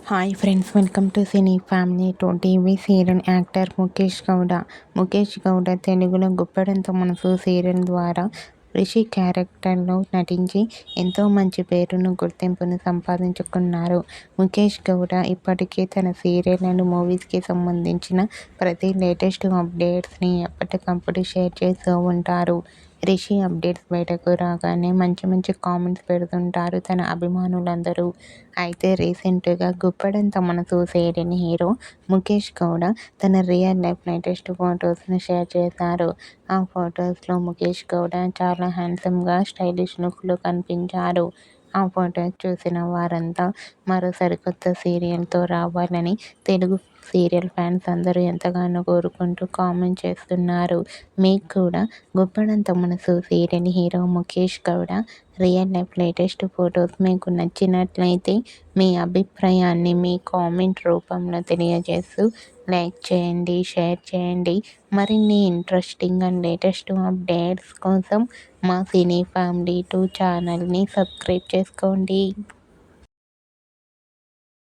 Hi friends, welcome to cine family to TV serial actor Mukesh Gowda. Mukesh Gowda తెలుగులో Guppedantha Manasu serial ద్వారా రిషి క్యారెక్టర్లో నటించి ఎంతో మంచి పేరును, గుర్తింపును సంపాదించుకున్నారు. ముఖేష్ గౌడ ఇప్పటికే తన సీరియల్ అండ్ మూవీస్కి సంబంధించిన ప్రతి లేటెస్ట్ అప్డేట్స్ని ఎప్పటికప్పుడు షేర్ చేస్తూ ఉంటారు. రిషి అప్డేట్స్ బయటకు రాగానే మంచి మంచి కామెంట్స్ పెడుతుంటారు తన అభిమానులందరూ. అయితే రీసెంట్గా గుప్పెడంత మనసు సీరియల్ హీరో ముఖేష్ గౌడ తన రియల్ లైఫ్ లేటెస్ట్ ఫొటోస్ని షేర్ చేశారు. ఆ ఫొటోస్లో ముఖేష్ గౌడ చాలా హ్యాండ్సమ్గా స్టైలిష్ లుక్లో కనిపించారు. ఆ ఫొటోస్ చూసిన వారంతా మరో సరికొత్త సీరియల్తో రావాలని తెలుగు సీరియల్ ఫ్యాన్స్ అందరూ ఎంతగానో కోరుకుంటూ కామెంట్ చేస్తున్నారు. మీకు కూడా Guppedantha Manasu serial hero Mukesh Gowda real life latest photos మీకు నచ్చినట్లయితే మీ అభిప్రాయాన్ని మీ కామెంట్ రూపంలో తెలియజేస్తూ లైక్ చేయండి, షేర్ చేయండి. మరిన్ని ఇంట్రెస్టింగ్ అండ్ లేటెస్ట్ అప్డేట్స్ కోసం మా సినీ ఫ్యామిలీ 2 ఛానల్ని సబ్స్క్రైబ్ చేసుకోండి.